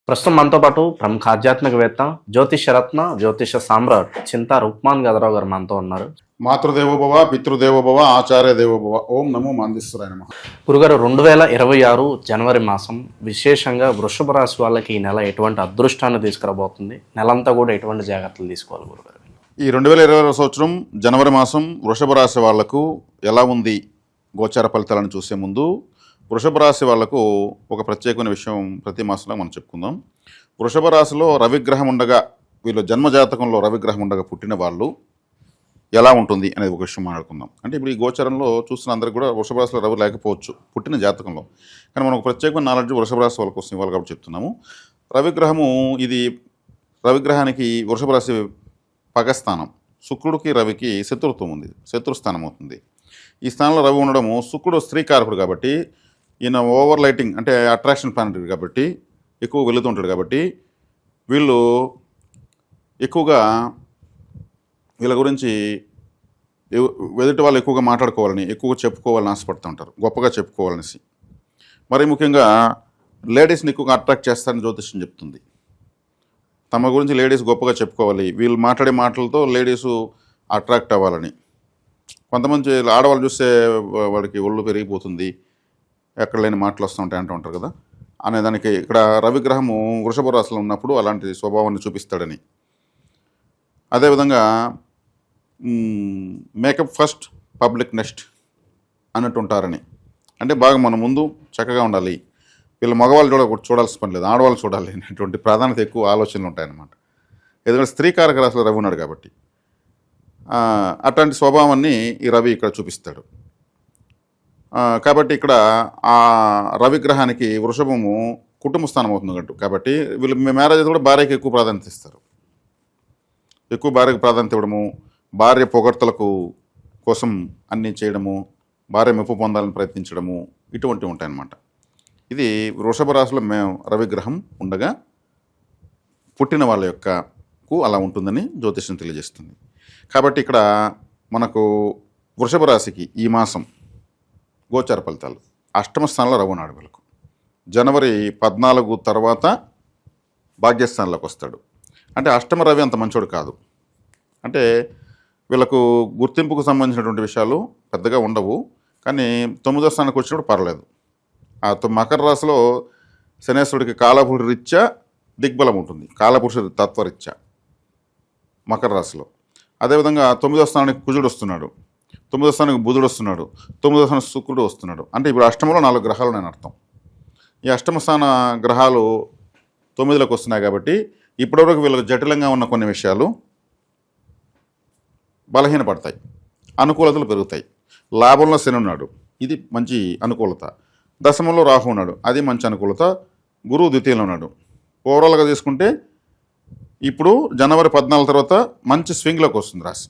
ప్రస్తుతం మనతో పాటు ప్రముఖ ఆధ్యాత్మికవేత్త, జ్యోతిషరత్న, జ్యోతిష సామ్రాట్ చింతా రుక్మాన్ గదరావు గారు మనతో ఉన్నారు. మాతృదేవోభవ పితృదేవోభవ ఆచార్య దేవోభవ. ఓం నమో మాందేశ్వరాయ నమః. గురుగారు, 2026 జనవరి మాసం విశేషంగా వృషభ రాశి వాళ్ళకి ఈ నెల ఎటువంటి అదృష్టాన్ని తీసుకురాబోతుంది? నెలంతా కూడా ఎటువంటి జాగ్రత్తలు తీసుకోవాలి గురుగారు? ఈ 2026 సంవత్సరం జనవరి మాసం వృషభ రాశి వాళ్లకు ఎలా ఉంది గోచార ఫలితాలను చూసే ముందు వృషభ రాశి వాళ్లకు ఒక ప్రత్యేకమైన విషయం ప్రతి మాసంలో మనం చెప్పుకుందాం. వృషభ రాశిలో రవిగ్రహం ఉండగా, వీళ్ళు జన్మజాతకంలో రవిగ్రహం ఉండగా పుట్టిన వాళ్ళు ఎలా ఉంటుంది అనేది ఒక విషయం మాట్లాడుకుందాం. అంటే ఇప్పుడు ఈ గోచారంలో చూస్తున్న అందరికీ కూడా వృషభ రాశిలో రవి లేకపోవచ్చు పుట్టిన జాతకంలో, కానీ మనం ఒక ప్రత్యేకమైన నాలెడ్జ్ వృషభ రాశి వాళ్ళ కోసం ఇవ్వాలి కాబట్టి చెప్తున్నాము. రవిగ్రహము ఇది రవిగ్రహానికి వృషభ రాశి పగస్థానం, శుక్రుడికి రవికి శత్రుత్వం ఉంది, శత్రుస్థానం అవుతుంది. ఈ స్థానంలో రవి ఉండడము, శుక్రుడు స్త్రీకారకుడు కాబట్టి ఈయన ఓవర్ లైటింగ్ అంటే అట్రాక్షన్ ప్లానెట్ కాబట్టి ఎక్కువ వెళుతుంటాడు కాబట్టి వీళ్ళు ఎక్కువగా వీళ్ళ గురించి ఎదుటి వాళ్ళు ఎక్కువగా మాట్లాడుకోవాలని, ఎక్కువగా చెప్పుకోవాలని ఆశపడుతూ ఉంటారు, గొప్పగా చెప్పుకోవాలనేసి. మరి ముఖ్యంగా లేడీస్ని ఎక్కువగా అట్రాక్ట్ చేస్తారని జ్యోతిష్యం చెప్తుంది. తమ గురించి లేడీస్ గొప్పగా చెప్పుకోవాలి, వీళ్ళు మాట్లాడే మాటలతో లేడీసు అట్రాక్ట్ అవ్వాలని. కొంతమంది ఆడవాళ్ళు చూస్తే వాడికి ఒళ్ళు పెరిగిపోతుంది, ఎక్కడ లేని మాటలు వస్తూ ఉంటాయి అంటూ ఉంటారు కదా, అనేదానికి ఇక్కడ రవిగ్రహము వృషభ రాశిలో ఉన్నప్పుడు అలాంటి స్వభావాన్ని చూపిస్తాడని. అదేవిధంగా మేకప్ ఫస్ట్ పబ్లిక్ నెక్స్ట్ అన్నట్టు ఉంటారని. అంటే బాగా మనం ముందు చక్కగా ఉండాలి, వీళ్ళు మగవాళ్ళు చూడాల్సిన పని లేదు, ఆడవాళ్ళు చూడాలి అనేటువంటి ప్రాధాన్యత ఎక్కువ ఆలోచనలు ఉంటాయన్నమాట. ఎందుకంటే స్త్రీకారక రాశిలో రవి ఉన్నాడు కాబట్టి అట్లాంటి స్వభావాన్ని ఈ రవి ఇక్కడ చూపిస్తాడు. కాబట్టి ఇక్కడ ఆ రవిగ్రహానికి వృషభము కుటుంబ స్థానం అవుతుంది కాబట్టి వీళ్ళు మ్యారేజ్ కూడా భార్యకి ఎక్కువ ప్రాధాన్యత ఇస్తారు. ఎక్కువ భార్యకు ప్రాధాన్యత ఇవ్వడము, భార్య పొగడ్తలకు కోసం అన్నీ చేయడము, భార్య మెప్పు పొందాలని ప్రయత్నించడము, ఇటువంటివి ఉంటాయన్నమాట. ఇది వృషభ రాశిలో రవిగ్రహం ఉండగా పుట్టిన వాళ్ళ యొక్కకు అలా ఉంటుందని జ్యోతిష్యం తెలియజేస్తుంది. కాబట్టి ఇక్కడ మనకు వృషభ రాశికి ఈ మాసం గోచార ఫలితాలు. అష్టమ స్థానంలో రవి ఉన్నాడు. వీళ్ళకు జనవరి 14 తర్వాత భాగ్యస్థానంలోకి వస్తాడు. అంటే అష్టమ రవి అంత మంచోడు కాదు. అంటే వీళ్ళకు గుర్తింపుకు సంబంధించినటువంటి విషయాలు పెద్దగా ఉండవు, కానీ 9వ స్థానానికి వచ్చినప్పుడు పర్లేదు. ఆ మకర రాశిలో శనేశ్వరుడికి కాలపురుష రీత్యా దిగ్బలం ఉంటుంది, కాలపురుష తత్వరీత్యా మకర రాశిలో. అదేవిధంగా 9వ స్థానానికి కుజుడు వస్తున్నాడు, 9వ స్థానానికి బుధుడు వస్తున్నాడు, 9వ స్థానానికి శుక్రుడు వస్తున్నాడు. అంటే ఇప్పుడు అష్టమంలో 4 గ్రహాలు నేను అర్థం. ఈ అష్టమ స్థాన గ్రహాలు 9లోకి వస్తున్నాయి కాబట్టి ఇప్పటివరకు వీళ్ళకి జటిలంగా ఉన్న కొన్ని విషయాలు బలహీనపడతాయి, అనుకూలతలు పెరుగుతాయి. లాభంలో శని ఉన్నాడు, ఇది మంచి అనుకూలత. దశమంలో రాహు ఉన్నాడు, అది మంచి అనుకూలత. గురువు ద్వితీయంలో ఉన్నాడు. ఓవరాల్గా తీసుకుంటే ఇప్పుడు జనవరి 14 తర్వాత మంచి స్వింగ్లోకి వస్తుంది రాశి.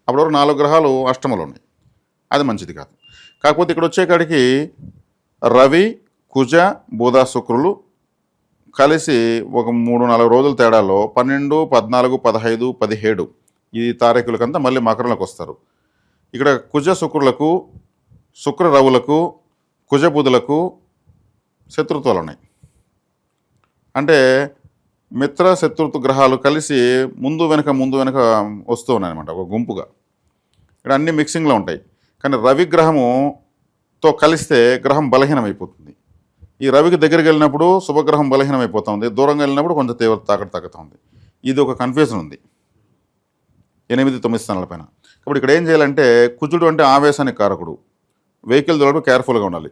అప్పటివరకు 4 గ్రహాలు అష్టమంలో ఉన్నాయి, అది మంచిది కాదు. కాకపోతే ఇక్కడ వచ్చేకాడికి రవి, కుజ, బుధ, శుక్రులు కలిసి ఒక 3-4 రోజుల తేడాలో 12, 14, 15, 17 ఈ తారీఖులకంతా మళ్ళీ మకరంలోకి వస్తారు. ఇక్కడ కుజ శుక్రులకు, శుక్ర రవులకు, కుజ బుధులకు శత్రుత్వాలు ఉన్నాయి. అంటే మిత్ర శత్రుత్వ గ్రహాలు కలిసి ముందు వెనక వస్తూ ఉన్నాయన్నమాట, ఒక గుంపుగా. ఇక్కడ అన్ని మిక్సింగ్లో ఉంటాయి. కానీ రవి గ్రహముతో కలిస్తే గ్రహం బలహీనమైపోతుంది. ఈ రవికి దగ్గరికి వెళ్ళినప్పుడు శుభగ్రహం బలహీనమైపోతుంది, దూరంగా వెళ్ళినప్పుడు కొంచెం తీవ్రత తాకుతుంది. ఇది ఒక కన్ఫ్యూజన్ ఉంది 8-9 స్థానాల పైన. కాబట్టి ఇక్కడ ఏం చేయాలంటే, కుజుడు అంటే ఆవేశానికి కారకుడు, వెహికల్ దొరకడం కేర్ఫుల్గా ఉండాలి.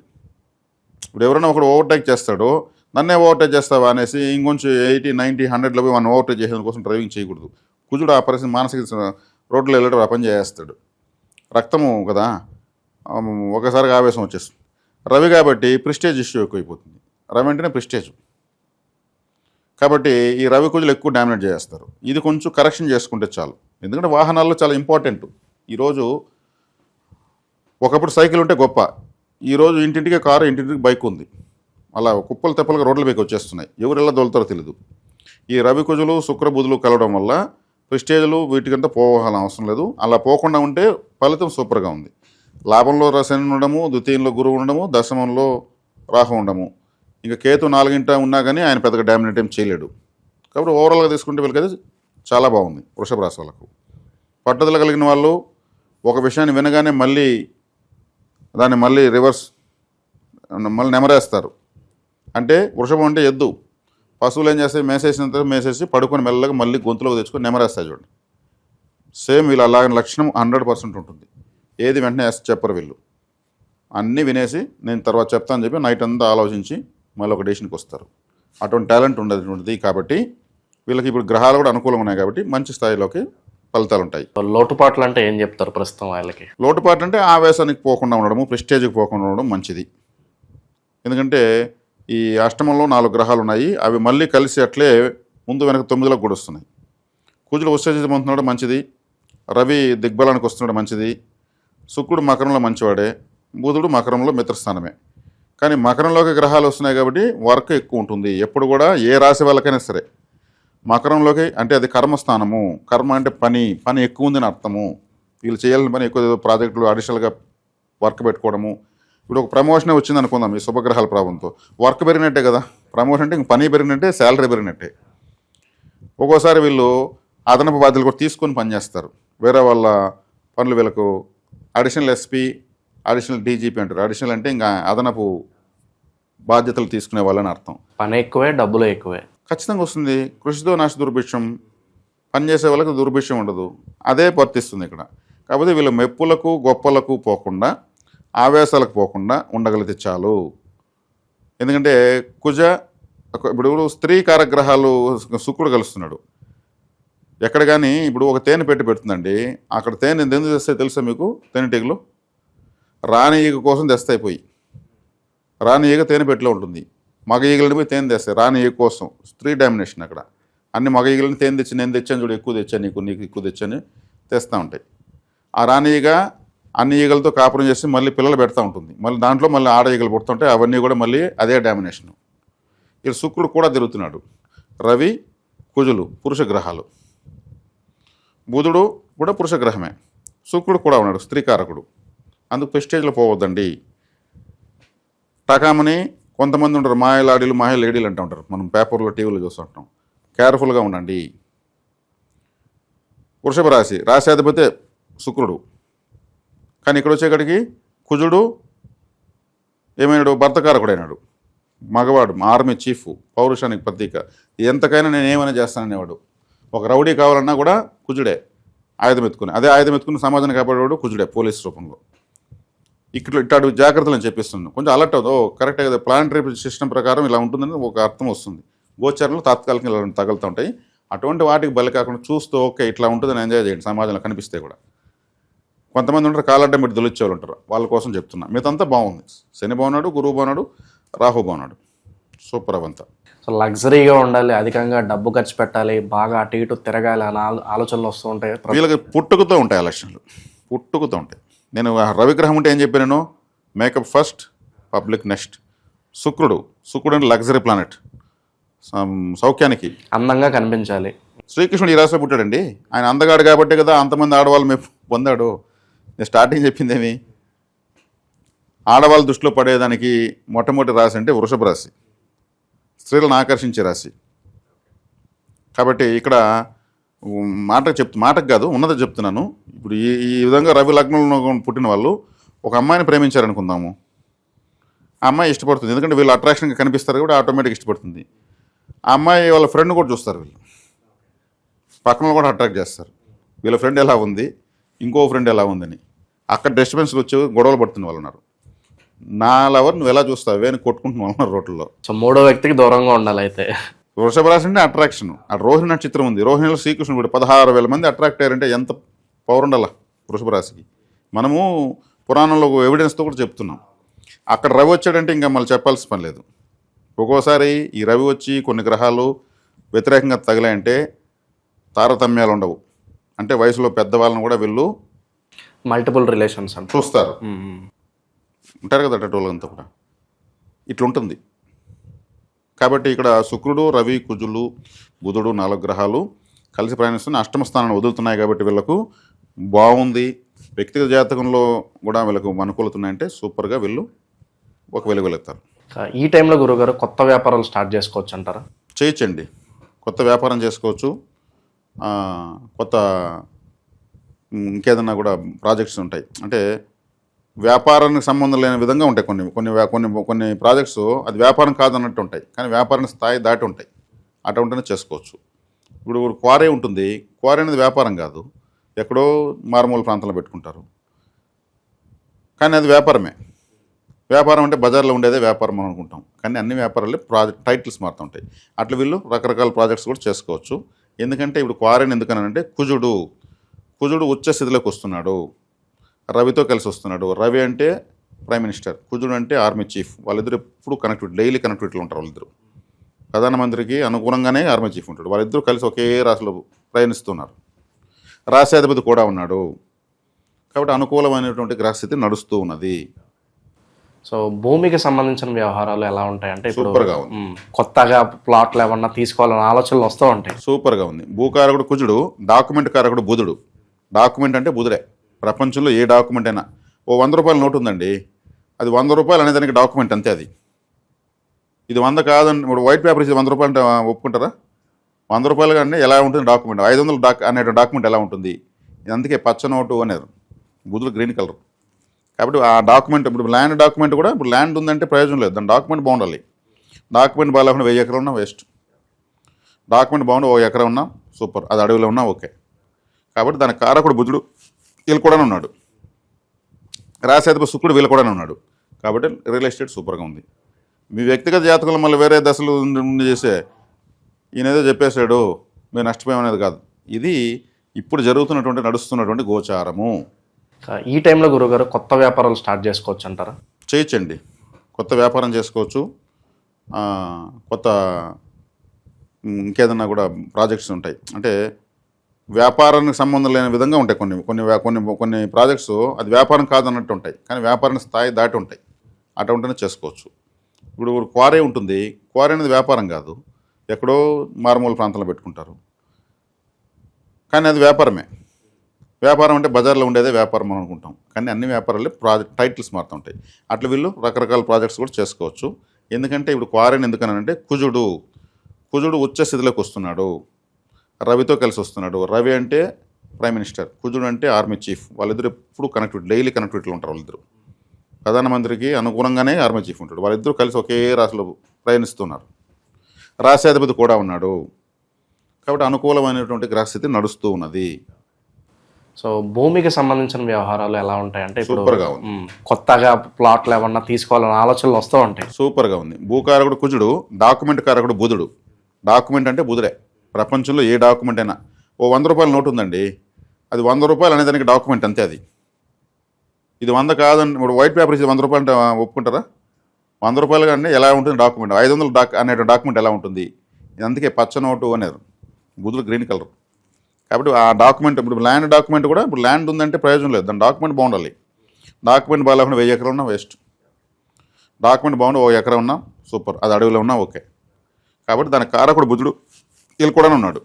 ఇప్పుడు ఎవరైనా ఒకడు ఓవర్టేక్ చేస్తాడో, నన్నే ఓవర్టేక్ చేస్తావా అనేసి ఇంకొంచెం 80, 90, 100లో పోయి 1 ఓవర్టేక్ చేసేందుకు కోసం డ్రైవింగ్ చేయకూడదు. కుజుడు ఆ పరిస్థితి మానసిక రోడ్లో వెళ్ళడం ఆ పని చేస్తాడు. రక్తము కదా, ఒకసారిగా ఆవేశం వచ్చేస్తుంది. రవి కాబట్టి ప్రిస్టేజ్ ఇష్యూ ఎక్కువైపోతుంది. రవి అంటేనే ప్రిస్టేజ్. కాబట్టి ఈ రవి కుజులు ఎక్కువ డామినేట్ చేస్తారు. ఇది కొంచెం కరెక్షన్ చేసుకుంటే చాలు. ఎందుకంటే వాహనాల్లో చాలా ఇంపార్టెంట్. ఈరోజు ఒకప్పుడు సైకిల్ ఉంటే గొప్ప, ఈరోజు ఇంటింటికి కారు, ఇంటింటికి బైక్ ఉంది. అలా కుప్పలు తెప్పలుగా రోడ్ల పైకి వచ్చేస్తున్నాయి, ఎవరు ఎలా దొలుతారో తెలియదు. ఈ రవి కుజులు, శుక్ర బుధులు కలవడం వల్ల ప్రిస్టేజ్లు వీటికంతా పోవాలని అవసరం లేదు. అలా పోకుండా ఉంటే ఫలితం సూపర్గా ఉంది. లాభంలో శని ఉండడము, ద్వితీయంలో గురువు ఉండడము, దశమంలో రాహు ఉండము, ఇంకా కేతు 4 ఉన్నా కానీ ఆయన పెద్దగా డామినేట్ ఏం చేయలేడు. కాబట్టి ఓవరాల్గా తీసుకుంటే వీళ్ళకైతే చాలా బాగుంది వృషభ రాశి వాళ్ళకు. పట్టుదల కలిగిన వాళ్ళు ఒక విషయాన్ని వినగానే దాన్ని మళ్ళీ రివర్స్ మళ్ళీ నెమరేస్తారు. అంటే వృషభం అంటే ఎద్దు. పశువులు ఏం చేస్తాయి, మేసేసినంత మేసేసి పడుకొని మెల్లగా మళ్ళీ గొంతులోకి తెచ్చుకొని నెమరేస్తాయి చూడండి. సేమ్ వీళ్ళు అలాగని లక్షణం 100% ఉంటుంది. ఏది వెంటనే చెప్పరు వీళ్ళు. అన్నీ వినేసి నేను తర్వాత చెప్తానని చెప్పి నైట్ అంతా ఆలోచించి మళ్ళీ ఒక డెసిషన్కి వస్తారు. అటువంటి టాలెంట్ ఉండదు. కాబట్టి వీళ్ళకి ఇప్పుడు గ్రహాలు కూడా అనుకూలంగా ఉన్నాయి కాబట్టి మంచి స్థాయిలోకి ఫలితాలు ఉంటాయి. లోటుపాట్లు అంటే ఏం చెప్తారు ప్రస్తుతం వాళ్ళకి? లోటుపాట్లు అంటే ఆవేశానికి పోకుండా ఉండడము, ప్రెస్టేజ్కి పోకుండా ఉండడం మంచిది. ఎందుకంటే ఈ అష్టమంలో 4 గ్రహాలు ఉన్నాయి. అవి మళ్ళీ కలిసి అట్లే ముందు వెనక 9లకు కూడా వస్తున్నాయి. కుజుడు ఉత్తేజితం అవుతున్నాడు మంచిది. రవి దిగ్బలానికి వస్తున్నాడు మంచిది. శుక్రుడు మకరంలో మంచివాడే. బుధుడు మకరంలో మిత్రస్థానమే. కానీ మకరంలోకి గ్రహాలు వస్తున్నాయి కాబట్టి వర్క్ ఎక్కువ ఉంటుంది. ఎప్పుడు కూడా ఏ రాశి వాళ్ళకైనా సరే మకరంలోకి అంటే అది కర్మస్థానము. కర్మ అంటే పని ఎక్కువ ఉందని అర్థము. వీళ్ళు చేయాల్సిన పని ఎక్కువ, ప్రాజెక్టులు అడిషనల్గా వర్క్ పెట్టుకోవడము. ఇప్పుడు ఒక ప్రమోషనే వచ్చింది అనుకుందాం ఈ శుభగ్రహాల ప్రభావంతో, వర్క్ పెరిగినట్టే కదా. ప్రమోషన్ అంటే ఇంక పని పెరిగినట్టే, శాలరీ పెరిగినట్టే. ఒక్కోసారి వీళ్ళు అదనపు బాధ్యతలు కూడా తీసుకొని పనిచేస్తారు. వేరే వాళ్ళ పనులు వీళ్ళకు అడిషనల్ ఎస్పీ, అడిషనల్ డీజీపీ అంటారు. అడిషనల్ అంటే ఇంకా అదనపు బాధ్యతలు తీసుకునే వాళ్ళని అర్థం. పని ఎక్కువే, డబ్బులు ఎక్కువే. ఖచ్చితంగా వస్తుంది. కృషితో నాశ దుర్భిక్షం. పనిచేసే వాళ్ళకి దుర్భిక్షం ఉండదు. అదే వర్తిస్తుంది ఇక్కడ. కాకపోతే వీళ్ళు మెప్పులకు గొప్పలకు పోకుండా, ఆవేశాలకు పోకుండా ఉండగలిగితే చాలు. ఎందుకంటే ఇప్పుడు స్త్రీ కారగ్రహాలు శుక్రుడు కలుస్తున్నాడు ఎక్కడ. కానీ ఇప్పుడు ఒక తేనె పెడుతుందండి. అక్కడ తేనె ఎందుకు తెస్తాయి తెలుసా మీకు? తేనెటీగలు రాణి ఈగ కోసం తెస్తాయి. రాణి ఈగ తేనె పెట్టిలో ఉంటుంది. మగ ఈగలని పోయి తేనె తెస్తాయి రాణి ఈగ కోసం. స్త్రీ డామినేషన్ అక్కడ. అన్ని మగ ఈగలని తేనె తెచ్చి నేను తెచ్చాను చూడు, ఎక్కువ తెచ్చాను నీకు ఎక్కువ తెచ్చాను తెస్తూ ఉంటాయి. ఆ రాణి ఈగ అన్ని ఈగలతో కాపురం చేసి మళ్ళీ పిల్లలు పెడతా ఉంటుంది. మళ్ళీ దాంట్లో మళ్ళీ ఆడ ఈగలు పుడుతుంటాయి. అవన్నీ కూడా మళ్ళీ అదే డామినేషను. ఇక్కడ శుక్రుడు కూడా తిరుగుతున్నాడు. రవి కుజులు పురుష గ్రహాలు. బుధుడు కూడా పురుష గ్రహమే. శుక్రుడు కూడా ఉన్నాడు స్త్రీకారకుడు. అందుకు ప్రెస్టేజ్లో పోవద్దండి. టకామని కొంతమంది ఉంటారు, మాయలాడీలు మాయలేడీలు అంటూ ఉంటారు. మనం పేపర్లో టీవీలో చూస్తుంటాం. కేర్ఫుల్గా ఉండండి. వృషభ రాశి రాశాధిపతి శుక్రుడు. కానీ ఇక్కడ వచ్చేకాడికి కుజుడు ఏమైనాడు? భర్తకారకుడైనాడు. మగవాడు, ఆర్మీ చీఫ్, పౌరుషానికి ప్రతీక. ఎంతకైనా నేను ఏమైనా చేస్తాననేవాడు. ఒక రౌడీ కావాలన్నా కూడా కుజుడే ఆయుధం ఎత్తుకుని. అదే ఆయుధం ఎత్తుకుని సమాజాన్ని కాపాడేవాడు కుజుడే పోలీస్ రూపంలో. ఇట్లాంటి జాగ్రత్తలు అని చెప్పిస్తున్నాను. కొంచెం అలర్ట్ అవుతుంది. కరెక్టే కదా, ప్లానటరీ సిస్టమ్ ప్రకారం ఇలా ఉంటుందని ఒక అర్థం వస్తుంది. గోచారంలో తాత్కాలికంగా ఇలా తగులుతూ ఉంటాయి. అటువంటి వాటికి బలి కాకుండా చూస్తూ ఓకే ఇట్లా ఉంటుందని ఎంజాయ్ చేయండి. సమాజంలో కనిపిస్తే కూడా కొంతమంది ఉంటారు కాలడ్డం పెట్టి దొలిచేవాళ్ళు ఉంటారు. వాళ్ళ కోసం చెప్తున్నా. మిగతా బాగుంది. శని బాగున్నాడు, గురువు బాగున్నాడు, రాహు బాగున్నాడు. సూపర్ అవంతా. సో లగ్జరీగా ఉండాలి, అధికంగా డబ్బు ఖర్చు పెట్టాలి, బాగా అటు ఇటు తిరగాలి అనే ఆలోచనలు వస్తూ ఉంటాయి. వీళ్ళకి పుట్టుకతో ఉంటాయి ఆ లక్షణాలు. పుట్టుకతో ఉంటాయి. నేను రవిగ్రహం ఉంటే ఏం చెప్పాను? Makeup first, public next. శుక్రుడు అంటే లగ్జరీ ప్లానెట్. సౌఖ్యానికి, అందంగా కనిపించాలి. శ్రీకృష్ణుడు ఈ రాశిలో పుట్టాడండి. ఆయన అందగాడు కాబట్టి కదా అంతమంది ఆడవాళ్ళు మేము పొందాడు. నేను స్టార్టింగ్ చెప్పిందేమి, ఆడవాళ్ళ దృష్టిలో పడేదానికి మొట్టమొదటి రాశి అంటే వృషభ రాశి. స్త్రీలను ఆకర్షించే రాశి. కాబట్టి ఇక్కడ మాటకు కాదు ఉన్నది చెప్తున్నాను. ఇప్పుడు ఈ విధంగా రవి లగ్నంలో పుట్టిన వాళ్ళు ఒక అమ్మాయిని ప్రేమించారనుకుందాము. ఆ అమ్మాయి ఇష్టపడుతుంది. ఎందుకంటే వీళ్ళు అట్రాక్షన్గా కనిపిస్తారు కాబట్టి ఆటోమేటిక్గా ఇష్టపడుతుంది. ఆ అమ్మాయి వాళ్ళ ఫ్రెండ్ కూడా చూస్తారు. వీళ్ళు పక్కన కూడా అట్రాక్ట్ చేస్తారు. వీళ్ళ ఫ్రెండ్ ఎలా ఉంది, ఇంకో ఫ్రెండ్ ఎలా ఉందని. అక్కడ డిస్టర్బెన్స్లు వచ్చి గొడవలు పడుతున్న వాళ్ళు ఉన్నారు. నా లవర్ నువ్వు ఎలా చూస్తావే అని కొట్టుకుంటున్న వాళ్ళు ఉన్నారు రోడ్లలో. సో మూడో వ్యక్తికి దూరంగా ఉండాలి. అయితే వృషభ రాశి అంటే అట్రాక్షన్. ఆ రోహిణి నక్షత్రం ఉంది. రోహిణిలో శ్రీకృష్ణుడు కూడా 16,000 మంది అట్రాక్ట్ అయ్యారంటే ఎంత పవర్ ఉండాల వృషభ రాశికి. మనము పురాణంలో ఎవిడెన్స్తో కూడా చెప్తున్నాం. అక్కడ రవి వచ్చాడంటే ఇంకా మళ్ళీ చెప్పాల్సిన పని లేదు. ఒక్కోసారి ఈ రవి వచ్చి కొన్ని గ్రహాలు వ్యతిరేకంగా తగిలాయంటే తారతమ్యాలు ఉండవు. అంటే వయసులో పెద్దవాళ్ళని కూడా వీళ్ళు మల్టిపుల్ రిలేషన్స్ అంటే చూస్తారు. ఉంటారు కదా అటోళ్ళంతా కూడా. ఇట్లుంటుంది. కాబట్టి ఇక్కడ శుక్రుడు, రవి, కుజులు, బుధుడు 4 గ్రహాలు కలిసి ప్రయాణిస్తున్న అష్టమ స్థానాన్ని వదులుతున్నాయి. కాబట్టి వీళ్ళకు బాగుంది. వ్యక్తిగత జాతకంలో కూడా వీళ్ళకు అనుకూలతున్నాయంటే సూపర్గా వీళ్ళు ఒక వెలుగులుతారు. ఈ టైంలో గురుగారు కొత్త వ్యాపారాలు స్టార్ట్ చేసుకోవచ్చు అంటారా? చేయొచ్చండి. కొత్త వ్యాపారం చేసుకోవచ్చు. కొత్త ఇంకేదన్నా కూడా ప్రాజెక్ట్స్ ఉంటాయి. అంటే వ్యాపారానికి సంబంధం లేని విధంగా ఉంటాయి కొన్ని కొన్ని కొన్ని కొన్ని ప్రాజెక్ట్స్. అది వ్యాపారం కాదన్నట్టు ఉంటాయి, కానీ వ్యాపారానికి స్థాయి దాటి ఉంటాయి. అటువంటినే చేసుకోవచ్చు. ఇప్పుడు క్వారీ ఉంటుంది. క్వారీ అనేది వ్యాపారం కాదు, ఎక్కడో మారుమూల ప్రాంతంలో పెట్టుకుంటారు, కానీ అది వ్యాపారమే. వ్యాపారం అంటే బజార్లో ఉండేదే వ్యాపారం అని అనుకుంటాం, కానీ అన్ని వ్యాపారాలు ప్రాజెక్ట్ టైటిల్స్ మారుతూ ఉంటాయి. అట్లా వీళ్ళు రకరకాల ప్రాజెక్ట్స్ కూడా చేసుకోవచ్చు. ఎందుకంటే ఇప్పుడు క్వారీని ఎందుకనంటే కుజుడు ఉచ్చ స్థితిలోకి వస్తున్నాడు, రవితో కలిసి వస్తున్నాడు. రవి అంటే ప్రైమ్ మినిస్టర్, కుజుడు అంటే ఆర్మీ చీఫ్. వాళ్ళిద్దరు ఎప్పుడు కనెక్టివిటీ, డైలీ కనెక్టివిటీలో ఉంటారు వాళ్ళిద్దరు. ప్రధానమంత్రికి అనుగుణంగానే ఆర్మీ చీఫ్ ఉంటాడు. వాళ్ళిద్దరూ కలిసి ఒకే రాశిలో ప్రయాణిస్తున్నారు. రాశ్యాధిపతి కూడా ఉన్నాడు, కాబట్టి అనుకూలమైనటువంటి గ్రహస్థితి నడుస్తూ ఉన్నది. సో భూమికి సంబంధించిన వ్యవహారాలు ఎలా ఉంటాయి అంటే ఇప్పుడు సూపర్గా ఉంది. కొత్తగా ప్లాట్లు ఏమన్నా తీసుకోవాలని ఆలోచనలు వస్తూ ఉంటాయి. సూపర్గా ఉంది. భూకారకుడు కుజుడు, డాక్యుమెంట్ కారకుడు బుధుడు. డాక్యుమెంట్ అంటే బుధుడే. ప్రపంచంలో ఏ డాక్యుమెంట్ అయినా, ఓ 100 రూపాయల నోటు ఉందండి, అది 100 రూపాయలు అనేదానికి డాక్యుమెంట్ అంతే. అది ఇది 100 కాదండి. ఇప్పుడు వైట్ పేపర్ ఇచ్చి 100 రూపాయలు అంటే ఒప్పుకుంటారా? 100 రూపాయలు కానీ ఎలా ఉంటుంది డాక్యుమెంట్? 500 అనే డాక్యుమెంట్ ఎలా ఉంటుంది? ఇది అందుకే పచ్చ నోటు అనేది, బుధుడు గ్రీన్ కలర్. కాబట్టి ఆ డాక్యుమెంట్, ఇప్పుడు ల్యాండ్ డాక్యుమెంట్ కూడా, ఇప్పుడు ల్యాండ్ ఉందంటే ప్రయోజనం లేదు, దాని డాక్యుమెంట్ బాగుండాలి. డాక్యుమెంట్ బాగాలేకుండా 1000 ఎకరం ఉన్నా వేస్ట్. డాక్యుమెంట్ బాగుండి 1 ఎకరం ఉన్నా సూపర్, అది అడవిలో ఉన్నా ఓకే. కాబట్టి దాని కారకుడు బుధుడు వీళ్ళు కూడా ఉన్నాడు. రాశాధిపతి శుక్రుడు వీళ్ళు కూడా ఉన్నాడు. కాబట్టి రియల్ ఎస్టేట్ సూపర్గా ఉంది. మీ వ్యక్తిగత జాతకంలో మళ్ళీ వేరే దశలు ఉండి చేసే ఈయనేదో చెప్పేశాడు మీరు నష్టపోయామనేది కాదు. ఇది ఇప్పుడు జరుగుతున్నటువంటి నడుస్తున్నటువంటి గోచారము. ఈ టైంలో గురుగారు కొత్త వ్యాపారాలు స్టార్ట్ చేసుకోవచ్చు అంటారా? చేయొచ్చండి. కొత్త వ్యాపారం చేసుకోవచ్చు. కొత్త ఇంకేదన్నా కూడా ప్రాజెక్ట్స్ ఉంటాయి. అంటే వ్యాపారానికి సంబంధం లేని విధంగా ఉంటాయి కొన్ని కొన్ని కొన్ని కొన్ని ప్రాజెక్ట్స్. అది వ్యాపారం కాదన్నట్టు ఉంటాయి, కానీ వ్యాపారానికి స్థాయి దాటి ఉంటాయి. అటువంటినే చేసుకోవచ్చు. ఇప్పుడు క్వారీ ఉంటుంది. క్వారీ అనేది వ్యాపారం కాదు, ఎక్కడో మారుమూల ప్రాంతంలో పెట్టుకుంటారు, కానీ అది వ్యాపారమే. వ్యాపారం అంటే బజార్లో ఉండేదే వ్యాపారం అని అనుకుంటాం, కానీ అన్ని వ్యాపారాలు ప్రాజెక్ట్ టైటిల్స్ మారుతూ ఉంటాయి. అట్లా వీళ్ళు రకరకాల ప్రాజెక్ట్స్ కూడా చేసుకోవచ్చు. ఎందుకంటే ఇప్పుడు క్వారీని ఎందుకనంటే కుజుడు ఉచ్చ స్థితిలోకి వస్తున్నాడు, రవితో కలిసి వస్తున్నాడు. రవి అంటే ప్రైమ్ మినిస్టర్, కుజుడు అంటే ఆర్మీ చీఫ్. వాళ్ళిద్దరు ఎప్పుడు కనెక్టివిటీ, డైలీ కనెక్టివిటీలో ఉంటారు వాళ్ళిద్దరు. ప్రధానమంత్రికి అనుగుణంగానే ఆర్మీ చీఫ్ ఉంటాడు. వాళ్ళిద్దరూ కలిసి ఒకే రాశిలో ప్రయాణిస్తున్నారు. రాశ్యాధిపతి కూడా ఉన్నాడు. కాబట్టి అనుకూలమైనటువంటి గ్రహస్థితి నడుస్తూ ఉన్నది. సో భూమికి సంబంధించిన వ్యవహారాలు ఎలా ఉంటాయి అంటే ఇప్పుడు సూపర్గా ఉంది. కొత్తగా ప్లాట్లు ఏమన్నా తీసుకోవాలని ఆలోచనలు వస్తూ ఉంటాయి. సూపర్గా ఉంది. భూకారకుడు కుజుడు, డాక్యుమెంట్ కారకుడు బుధుడు. డాక్యుమెంట్ అంటే బుధుడే. ప్రపంచంలో ఏ డాక్యుమెంట్ అయినా, ఓ 100 రూపాయల నోటు ఉందండి, అది 100 రూపాయలు అనేదానికి డాక్యుమెంట్ అంతే. అది ఇది 100 కాదండి. ఇప్పుడు వైట్ పేపర్ ఇచ్చి 100 రూపాయలు అంటే ఒప్పుకుంటారా? 100 రూపాయలు కానీ ఎలా ఉంటుంది డాక్యుమెంట్? 500 అనే డాక్యుమెంట్ ఎలా ఉంటుంది? ఇది అందుకే పచ్చ నోటు అనేది, బుధుడు గ్రీన్ కలర్. కాబట్టి ఆ డాక్యుమెంట్, ఇప్పుడు ల్యాండ్ డాక్యుమెంట్ కూడా, ఇప్పుడు ల్యాండ్ ఉందంటే ప్రయోజనం లేదు, దాని డాక్యుమెంట్ బాగుండాలి. డాక్యుమెంట్ బాగాలేకుండా 1000 ఎకరం ఉన్నా వేస్ట్. డాక్యుమెంట్ బాగుండి 1 ఎకరం ఉన్నా సూపర్, అది అడవిలో ఉన్నా ఓకే. కాబట్టి దాని కారకుడు బుధుడు వీళ్ళు కూడా ఉన్నాడు.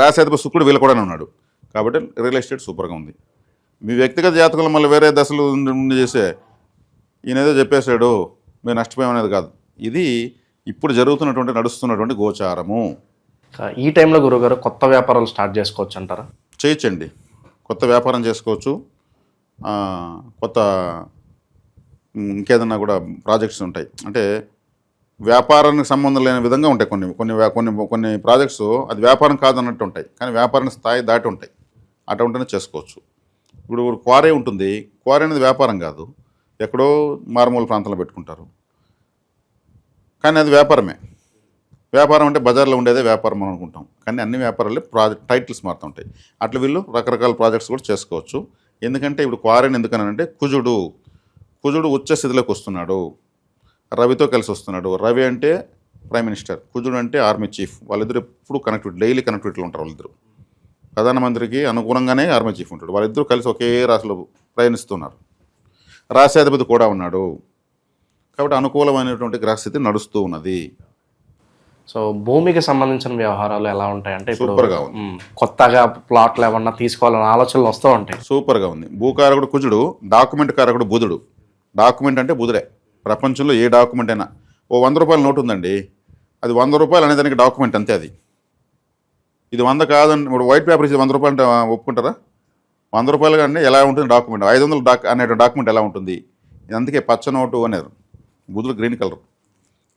రాశ్యాధిపతి శుక్రుడు వీళ్ళు కూడా ఉన్నాడు. కాబట్టి రియల్ ఎస్టేట్ సూపర్గా ఉంది. మీ వ్యక్తిగత జాతకంలో మళ్ళీ వేరే దశలు ఉండి చేసే ఈయనేదో చెప్పేశాడు మీరు నష్టపోయామనేది కాదు. ఇది ఇప్పుడు జరుగుతున్నటువంటి నడుస్తున్నటువంటి గోచారము. ఈ టైంలో గురుగారు కొత్త వ్యాపారాలు స్టార్ట్ చేసుకోవచ్చు అంటారా? చేయొచ్చండి. కొత్త వ్యాపారం చేసుకోవచ్చు. కొత్త ఇంకేదన్నా కూడా ప్రాజెక్ట్స్ ఉంటాయి. అంటే వ్యాపారానికి సంబంధం లేని విధంగా ఉంటాయి కొన్ని కొన్ని కొన్ని కొన్ని ప్రాజెక్ట్స్. అది వ్యాపారం కాదన్నట్టు ఉంటాయి, కానీ వ్యాపారానికి స్థాయి దాటి ఉంటాయి. అటువంటినే చేసుకోవచ్చు. ఇప్పుడు క్వారీ ఉంటుంది. క్వారీ అనేది వ్యాపారం కాదు, ఎక్కడో మారుమూల ప్రాంతంలో పెట్టుకుంటారు, కానీ అది వ్యాపారమే. వ్యాపారం అంటే బజార్లో ఉండేదే వ్యాపారం అని అనుకుంటాం, కానీ అన్ని వ్యాపారాలు ప్రాజెక్ట్ టైటిల్స్ మారుతూ ఉంటాయి. అట్లా వీళ్ళు రకరకాల ప్రాజెక్ట్స్ కూడా చేసుకోవచ్చు. ఎందుకంటే ఇప్పుడు క్వారీని ఎందుకనంటే కుజుడు ఉచ్చ స్థితిలోకి వస్తున్నాడు, రవితో కలిసి వస్తున్నాడు. రవి అంటే ప్రైమ్ మినిస్టర్, కుజుడు అంటే ఆర్మీ చీఫ్. వాళ్ళిద్దరు ఎప్పుడు కనెక్టివిటీ, డైలీ కనెక్టివిటీలో ఉంటారు వాళ్ళిద్దరు. ప్రధానమంత్రికి అనుగుణంగానే ఆర్మీ చీఫ్ ఉంటాడు. వాళ్ళిద్దరూ కలిసి ఒకే రాశిలో ప్రయాణిస్తున్నారు. రాశ్యాధిపతి కూడా ఉన్నాడు. కాబట్టి అనుకూలమైనటువంటి గ్రహస్థితి నడుస్తూ ఉన్నది. సో భూమికి సంబంధించిన వ్యవహారాలు ఎలా ఉంటాయి అంటే ఇప్పుడు సూపర్గా ఉంది. కొత్తగా ప్లాట్లు ఏమన్నా తీసుకోవాలని ఆలోచనలు వస్తూ ఉంటాయి. సూపర్గా ఉంది. భూకారకుడు కుజుడు, డాక్యుమెంట్ కారకుడు బుధుడు. డాక్యుమెంట్ అంటే బుధుడే. ప్రపంచంలో ఏ డాక్యుమెంట్ అయినా ఓ 100 రూపాయల నోటు ఉందండి, అది 100 రూపాయలు అనేదానికి డాక్యుమెంట్ అంతే. అది ఇది 100 కాదని ఇప్పుడు వైట్ పేపర్ ఇది 100 రూపాయలు అంటే ఒప్పుకుంటారా? 100 రూపాయలు కానీ ఎలా ఉంటుంది డాక్యుమెంట్, 500 అనే డాక్యుమెంట్ ఎలా ఉంటుంది? అందుకే పచ్చ నోటు అనేది బుద్ధులు గ్రీన్ కలర్.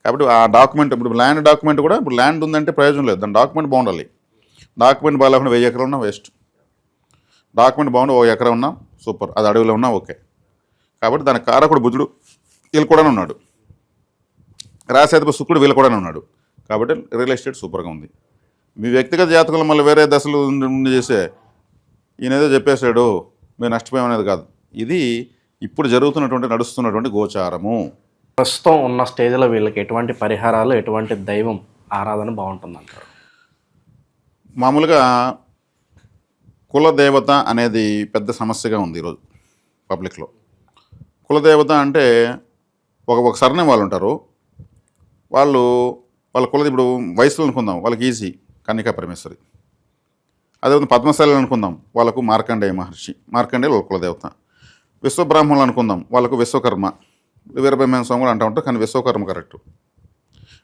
కాబట్టి ఆ డాక్యుమెంట్ ఇప్పుడు ల్యాండ్ డాక్యుమెంట్ కూడా ఇప్పుడు ల్యాండ్ ఉందంటే ప్రయోజనం లేదు, దాని డాక్యుమెంట్ బాగుండాలి. డాక్యుమెంట్ బాగాలేకుండా 1000 ఎకరాలు ఉన్నా వేస్ట్. డాక్యుమెంట్ బాగుండి 1 ఎకరా ఉన్నా సూపర్, అది అడవిలో ఉన్నా ఓకే. కాబట్టి దాని కారకుడు బుద్ధుడు వీళ్ళు కూడా ఉన్నాడు, రాసేది శుక్రుడు వీళ్ళు కూడా ఉన్నాడు. కాబట్టి రియల్ ఎస్టేట్ సూపర్గా ఉంది. మీ వ్యక్తిగత జాతకంలో మళ్ళీ వేరే దశలు ఉండి చేసే ఈయనేదో చెప్పేశాడు మేము నష్టపోయామనేది కాదు. ఇది ఇప్పుడు జరుగుతున్నటువంటి నడుస్తున్నటువంటి గోచారము. ప్రస్తుతం ఉన్న స్టేజ్లో వీళ్ళకి ఎటువంటి పరిహారాలు, ఎటువంటి దైవం ఆరాధన బాగుంటుంది అంటారు? మామూలుగా కులదేవత అనేది పెద్ద సమస్యగా ఉంది ఈరోజు పబ్లిక్లో. కులదేవత అంటే ఒక సర్నేమ్ వాళ్ళు ఉంటారు, వాళ్ళ కుల ఇప్పుడు వయసులో అనుకుందాం వాళ్ళకి ఈజీ కన్నికా పరమేశ్వరి. అదేవిధంగా పద్మశాలి అనుకుందాం వాళ్ళకు మార్కండేయ మహర్షి, మార్కండేయ వాళ్ళ కులదేవత. విశ్వబ్రాహ్మణులు అనుకుందాం వాళ్ళకు విశ్వకర్మ, వీరబ్రహ్మణ్య స్వామి కూడా అంటూ ఉంటారు, కానీ విశ్వకర్మ కరెక్ట్.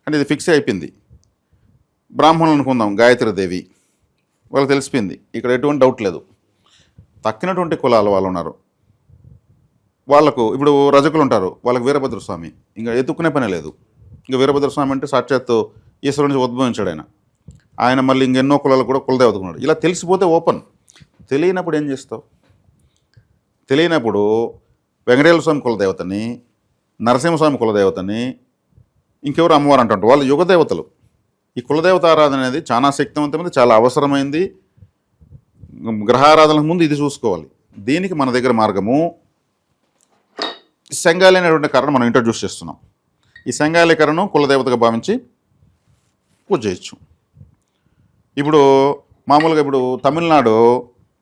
అంటే ఇది ఫిక్స్ అయిపోయింది. బ్రాహ్మణులు అనుకుందాం గాయత్రీదేవి, వాళ్ళకి తెలిసిపోయింది, ఇక్కడ ఎటువంటి డౌట్ లేదు. తక్కినటువంటి కులాల వాళ్ళు ఉన్నారు, వాళ్ళకు ఇప్పుడు రజకులు ఉంటారు, వాళ్ళకి వీరభద్రస్వామి, ఇంకా ఎత్తుక్కునే పనే లేదు. ఇంకా వీరభద్రస్వామి అంటే సాక్షాత్తు ఈశ్వరు నుంచి ఉద్భవించాడు ఆయన మళ్ళీ ఇంకెన్నో కులాలు కూడా కులదేవతకున్నాడు. ఇలా తెలిసిపోతే ఓపెన్. తెలియనప్పుడు ఏం చేస్తావు? తెలియనప్పుడు వెంకటేశ్వర స్వామి కులదేవతని, నరసింహస్వామి కులదేవతని, ఇంకెవరు అమ్మవారు అంటుంటారు, వాళ్ళు యుగదేవతలు. ఈ కులదేవత ఆరాధన అనేది చాలా శక్తివంతమైనది, చాలా అవసరమైంది. గ్రహారాధనకు ముందు ఇది చూసుకోవాలి. దీనికి మన దగ్గర మార్గము శంగాలి అనేటువంటి కర్రను మనం ఇంట్రడ్యూస్ చేస్తున్నాం. ఈ శంగాలి కర్రను కులదేవతగా భావించి పూజ చేయొచ్చు. ఇప్పుడు మామూలుగా ఇప్పుడు తమిళనాడు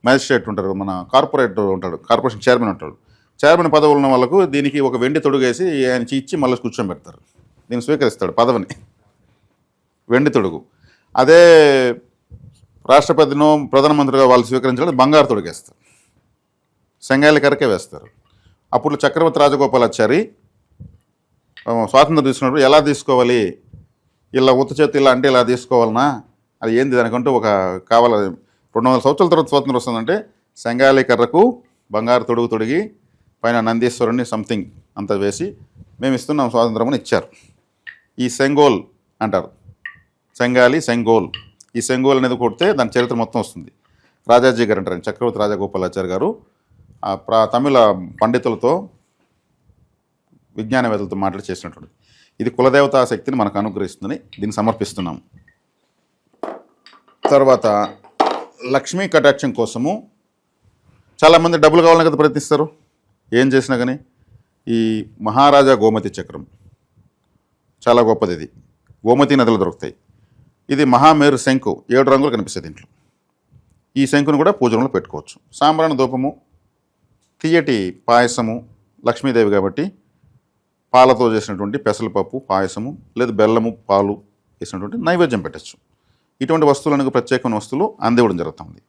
మ్యాజిస్ట్రేట్ ఉంటారు, మన కార్పొరేటర్ ఉంటాడు, కార్పొరేషన్ చైర్మన్ ఉంటాడు. చైర్మన్ పదవులు ఉన్న వాళ్ళకు దీనికి ఒక వెండి తొడుగేసి ఆయన ఇచ్చి మళ్ళీ కూర్చొని పెడతారు, దీన్ని స్వీకరిస్తాడు పదవిని, వెండి తొడుగు. అదే రాష్ట్రపతినో ప్రధానమంత్రిగా వాళ్ళు స్వీకరించాలి, బంగారు తొడుగేస్తారు, శంగాలి కరకే వేస్తారు. అప్పుడు చక్రవర్తి రాజగోపాలాచారి స్వాతంత్రం తీసుకున్నప్పుడు ఎలా తీసుకోవాలి, ఇలా ఉత్త చేతి ఇలా అంటే ఇలా తీసుకోవాలన్నా, అది ఏంది దానికంటూ ఒక కావాలి. 200 సంవత్సరాల తర్వాత స్వాతంత్రం వస్తుందంటే శంగాలి కర్రకు బంగారు తొడుగు తొడిగి పైన నందీశ్వరుని సంథింగ్ అంతా వేసి మేము ఇస్తున్నాం స్వాతంత్రం అని ఇచ్చారు. ఈ సెంగోల్ అంటారు, శంగాలి సెంగోల్. ఈ సెంగోల్ అనేది కొడితే దాని చరిత్ర మొత్తం వస్తుంది. రాజాజీ గారు అంటారు, చక్రవర్తి రాజగోపాలాచారి గారు తమిళ పండితులతో విజ్ఞానవేత్తలతో మాట్లాడి చేసినటువంటి ఇది కులదేవతా శక్తిని మనకు అనుగ్రహిస్తుందని దీన్ని సమర్పిస్తున్నాం. తర్వాత లక్ష్మీ కటాక్షం కోసము చాలామంది డబ్బులు కావాలని కదా ప్రయత్నిస్తారు, ఏం చేసినా కానీ. ఈ మహారాజా గోమతి చక్రం చాలా గొప్పది. ఇది గోమతి నదులు దొరుకుతాయి. ఇది మహామేరు శంకు, 7 రంగులు కనిపిస్తాయి దీంట్లో. ఈ శంకును కూడా పూజలో పెట్టుకోవచ్చు. సాంబ్రాణి ధూపము, తీయటి పాయసము, లక్ష్మీదేవి కాబట్టి పాలతో చేసినటువంటి పెసరపప్పు పాయసము లేదా బెల్లము పాలు వేసినటువంటి నైవేద్యం పెట్టచ్చు. ఇటువంటి వస్తువులకు ప్రత్యేకమైన వస్తువులు అందివ్వడం జరుగుతుంది.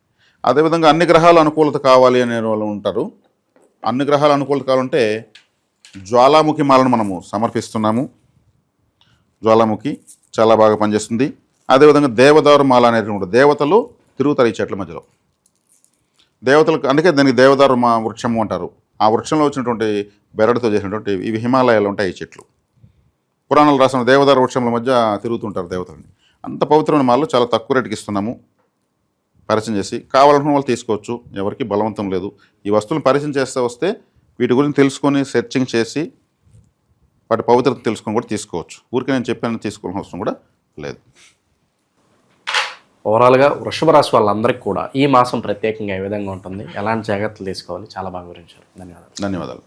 అదేవిధంగా అన్ని గ్రహాలు అనుకూలత కావాలి అనే వాళ్ళు ఉంటారు. అన్ని గ్రహాలు అనుకూలత కావాలంటే జ్వాలాముఖి మాలను మనము సమర్పిస్తున్నాము. జ్వాలాముఖి చాలా బాగా పనిచేస్తుంది. అదేవిధంగా దేవదారు మాల అనేటువంటి దేవతలు తిరుగుతారు ఈ చెట్ల మధ్యలో. దేవతలకు అందుకే దానికి దేవదారు వృక్షము అంటారు. ఆ వృక్షంలో వచ్చినటువంటి బెరడుతో చేసినటువంటి ఇవి హిమాలయాలు ఉంటాయి ఈ చెట్లు. పురాణాలు రాసిన దేవదారు వృక్షముల మధ్య తిరుగుతుంటారు దేవతలని. అంత పవిత్రమైన మాలు చాలా తక్కువ రేటుకి ఇస్తున్నాము పరిచయం చేసి. కావాలనుకున్న వాళ్ళు తీసుకోవచ్చు, ఎవరికి బలవంతం లేదు. ఈ వస్తువులను పరిచయం చేస్తే వస్తే వీటి గురించి తెలుసుకొని సెర్చింగ్ చేసి వాటి పవిత్రత తెలుసుకొని కూడా తీసుకోవచ్చు. ఊరికి నేను చెప్పాను తీసుకోవాల్సిన అవసరం కూడా లేదు. ఓవరాల్గా వృషభ రాశి వాళ్ళందరికీ కూడా ఈ మాసం ప్రత్యేకంగా ఏ విధంగా ఉంటుంది, ఎలాంటి జాగ్రత్తలు తీసుకోవాలి, చాలా బాగా వివరించారు. ధన్యవాదాలు. ధన్యవాదాలు.